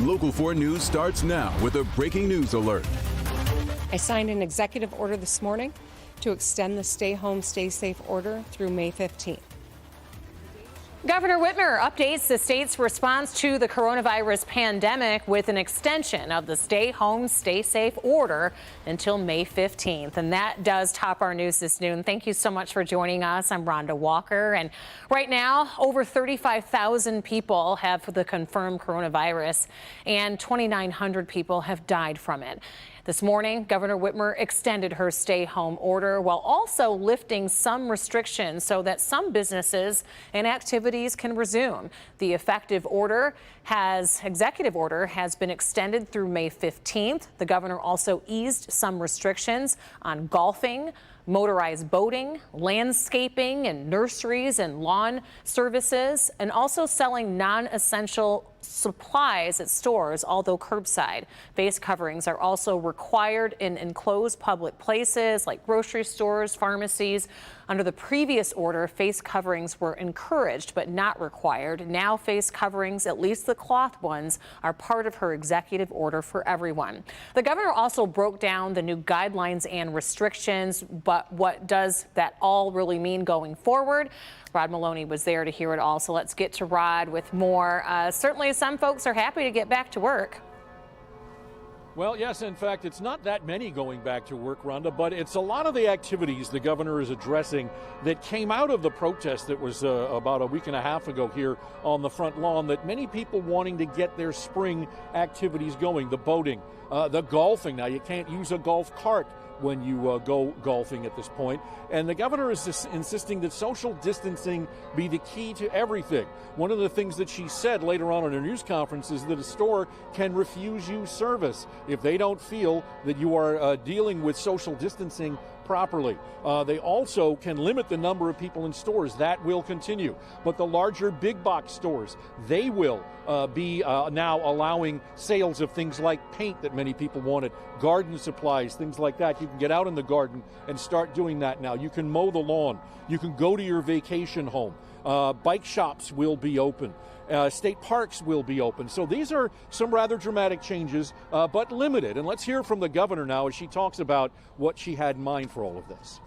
Local 4 News starts now with a breaking news alert. I signed an executive order this morning to extend the stay home, stay safe order through May 15th. Governor Whitmer updates the state's response to the coronavirus pandemic with an extension of the stay home, stay safe order until May 15th. And that does top our news this noon. Thank you so much for joining us. I'm Rhonda Walker. And right now, over 35,000 people have the confirmed coronavirus and 2,900 people have died from it. This morning, Governor Whitmer extended her stay-home order while also lifting some restrictions so that some businesses and activities can resume. The executive order has been extended through May 15th. The governor also eased some restrictions on golfing, motorized boating, landscaping, and nurseries and lawn services, and also selling non-essential supplies at stores, although curbside. Face coverings are also required in enclosed public places like grocery stores, pharmacies. Under the previous order, face coverings were encouraged but not required. Now face coverings, at least the cloth ones, are part of her executive order for everyone. The governor also broke down the new guidelines and restrictions, but what does that all really mean going forward? Rod Maloney was there to hear it all, so let's get to Rod with more. Certainly some folks are happy to get back to work. Well, yes, in fact, it's not that many going back to work, Rhonda, but it's a lot of the activities the governor is addressing that came out of the protest that was about a week and a half ago here on the front lawn, that many people wanting to get their spring activities going, the boating, the golfing. Now, you can't use a golf cart when you go golfing at this point. And the governor is just insisting that social distancing be the key to everything. One of the things that she said later on in her news conference is that a store can refuse you service if they don't feel that you are dealing with social distancing properly. They also can limit the number of people in stores. That will continue. But the larger big box stores, they will be now allowing sales of things like paint that many people wanted, garden supplies, things like that. You can get out in the garden and start doing that now. You can mow the lawn. You can go to your vacation home. Bike shops will be open. State parks will be open. So these are some rather dramatic changes, but limited. And let's hear from the governor now as she talks about what she had in mind for all of this.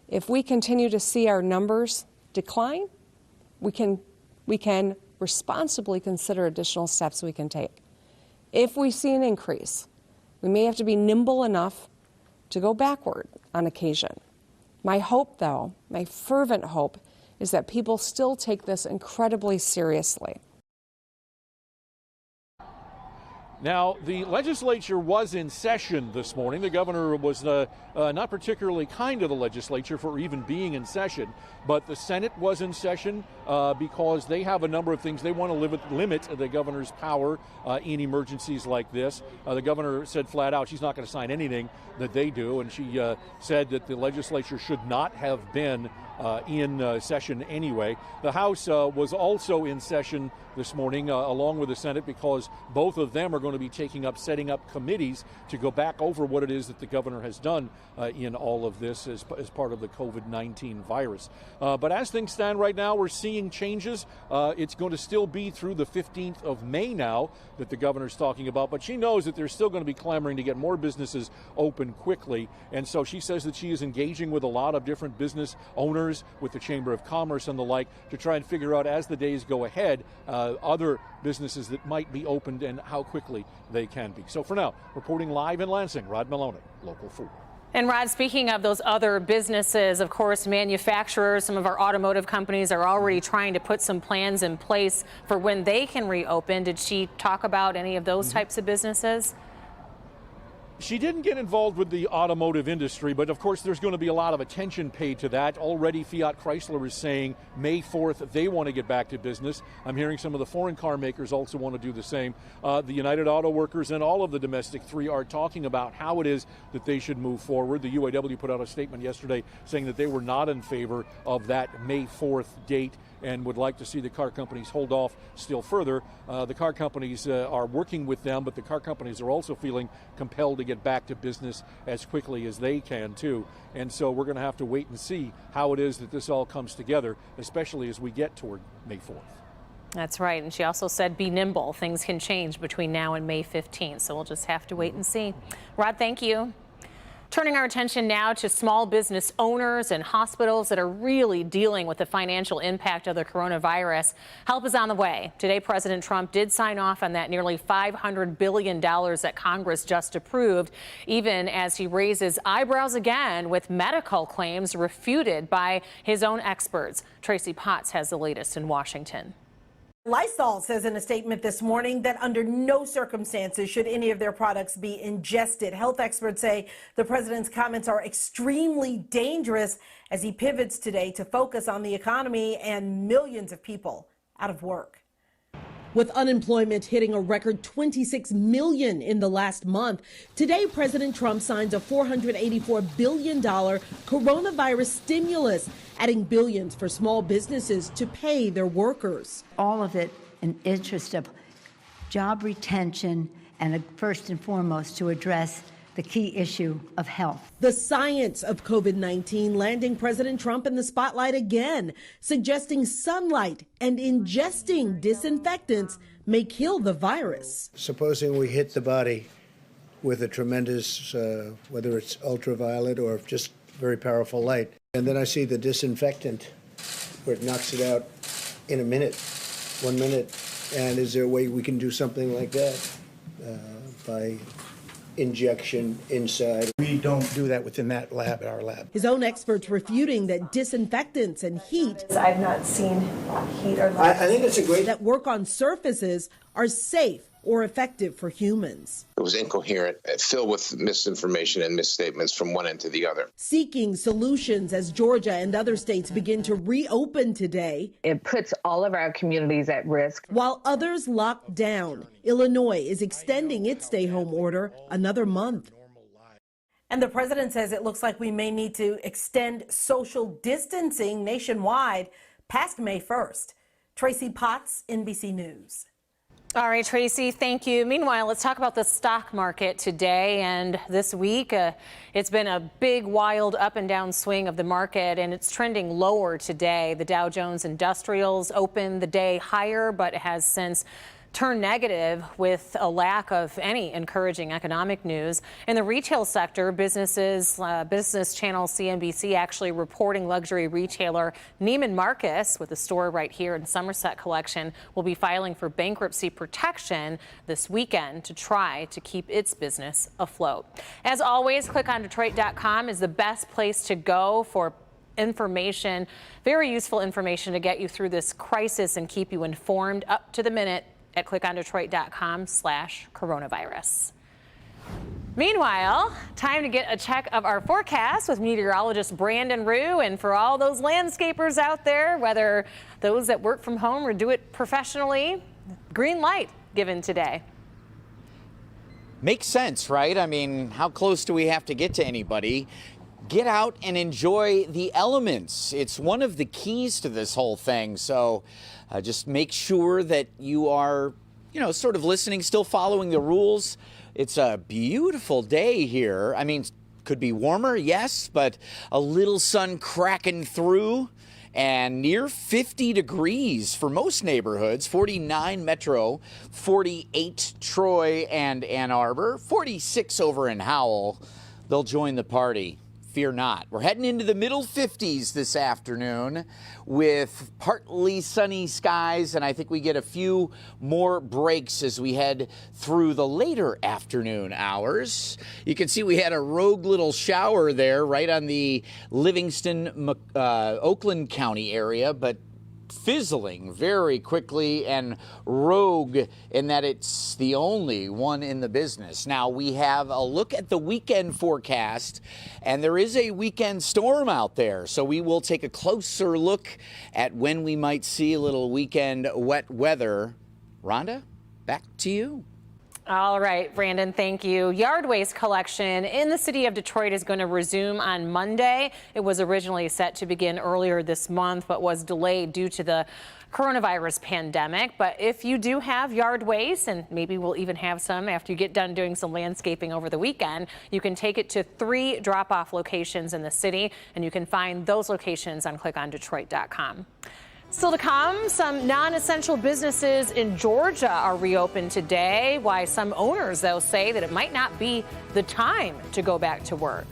If we continue to see our numbers decline, we can responsibly consider additional steps we can take. If we see an increase, we may have to be nimble enough to go backward on occasion. My hope, though, my fervent hope, is that people still take this incredibly seriously. Now, the legislature was in session this morning. The governor was not particularly kind to the legislature for even being in session, but the Senate was in session because they have a number of things. They want to limit the governor's power in emergencies like this. The governor said flat out she's not going to sign anything that they do, and she said that the legislature should not have been in session anyway. The House was also in session this morning along with the Senate because both of them are going to be taking up setting up committees to go back over what it is that the governor has done in all of this as part of the COVID-19 virus. But as things stand right now, we're seeing changes. It's going to still be through the 15th of May now that the governor's talking about, but she knows that they're still going to be clamoring to get more businesses open quickly. And so she says that she is engaging with a lot of different business owners, with the Chamber of Commerce and the like, to try and figure out as the days go ahead other businesses that might be opened and how quickly they can be. So for now, reporting live in Lansing, Rod Maloney, Local 4. And Rod, speaking of those other businesses, of course, manufacturers, some of our automotive companies are already trying to put some plans in place for when they can reopen. Did she talk about any of those types of businesses? She didn't get involved with the automotive industry, but of course there's going to be a lot of attention paid to that. Already Fiat Chrysler is saying May 4th they want to get back to business. I'm hearing some of the foreign car makers also want to do the same. The United Auto Workers and all of the domestic three are talking about how it is that they should move forward. The UAW put out a statement yesterday saying that they were not in favor of that May 4th date and would like to see the car companies hold off still further. The car companies are working with them, but the car companies are also feeling compelled to get back to business as quickly as they can too. And so we're going to have to wait and see how it is that this all comes together, especially as we get toward May 4th. That's right. And she also said, be nimble. Things can change between now and May 15th. So we'll just have to wait and see. Rod, thank you. Turning our attention now to small business owners and hospitals that are really dealing with the financial impact of the coronavirus. Help is on the way. Today, President Trump did sign off on that nearly $500 billion that Congress just approved, even as he raises eyebrows again with medical claims refuted by his own experts. Tracy Potts has the latest in Washington. Lysol says in a statement this morning that under no circumstances should any of their products be ingested. Health experts say the president's comments are extremely dangerous as he pivots today to focus on the economy and millions of people out of work. With unemployment hitting a record 26 million in the last month, today President Trump signs a $484 billion coronavirus stimulus, adding billions for small businesses to pay their workers. All of it in interest of job retention and first and foremost to address the key issue of health. The science of COVID-19 landing President Trump in the spotlight again, suggesting sunlight and ingesting disinfectants may kill the virus. Supposing we hit the body with a tremendous, whether it's ultraviolet or just very powerful light, and then I see the disinfectant where it knocks it out in a minute, 1 minute, and is there a way we can do something like that by injection inside? We don't do that within that lab, our lab. His own experts refuting that disinfectants and heat I've not seen heat or I think it's a great that work on surfaces are safe or effective for humans. It was incoherent, filled with misinformation and misstatements from one end to the other. Seeking solutions as Georgia and other states begin to reopen today. It puts all of our communities at risk. While others lock down, Illinois is extending its stay-home order another month. And the president says it looks like we may need to extend social distancing nationwide past May 1st. Tracy Potts, NBC News. All right, Tracy, thank you. Meanwhile, let's talk about the stock market today and this week. It's been a big, wild up and down swing of the market, and it's trending lower today. The Dow Jones Industrials opened the day higher, but has since turned negative with a lack of any encouraging economic news. In the retail sector, business channel CNBC actually reporting luxury retailer Neiman Marcus, with a store right here in Somerset Collection, will be filing for bankruptcy protection this weekend to try to keep its business afloat. As always, clickondetroit.com is the best place to go for information, very useful information to get you through this crisis and keep you informed up to the minute at clickondetroit.com/coronavirus. Meanwhile, time to get a check of our forecast with meteorologist Brandon Rue. And for all those landscapers out there, whether those that work from home or do it professionally, green light given today. Makes sense, right? I mean, how close do we have to get to anybody? Get out and enjoy the elements. It's one of the keys to this whole thing. So just make sure that you are, sort of listening, still following the rules. It's a beautiful day here. I mean, could be warmer, yes, but a little sun cracking through and near 50 degrees for most neighborhoods. 49 Metro, 48 Troy and Ann Arbor, 46 over in Howell. They'll join the party. Fear not. We're heading into the middle 50s this afternoon with partly sunny skies, and I think we get a few more breaks as we head through the later afternoon hours. You can see we had a rogue little shower there right on the Livingston, Oakland County area, but fizzling very quickly and rogue in that it's the only one in the business. Now we have a look at the weekend forecast, and there is a weekend storm out there. So we will take a closer look at when we might see a little weekend wet weather. Rhonda, back to you. All right, Brandon, thank you. Yard waste collection in the city of Detroit is going to resume on Monday. It was originally set to begin earlier this month, but was delayed due to the coronavirus pandemic. But if you do have yard waste, and maybe we'll even have some after you get done doing some landscaping over the weekend, you can take it to 3 drop-off locations in the city, and you can find those locations on clickondetroit.com. Still to come, some non-essential businesses in Georgia are reopened today. Why some owners, though, say that it might not be the time to go back to work.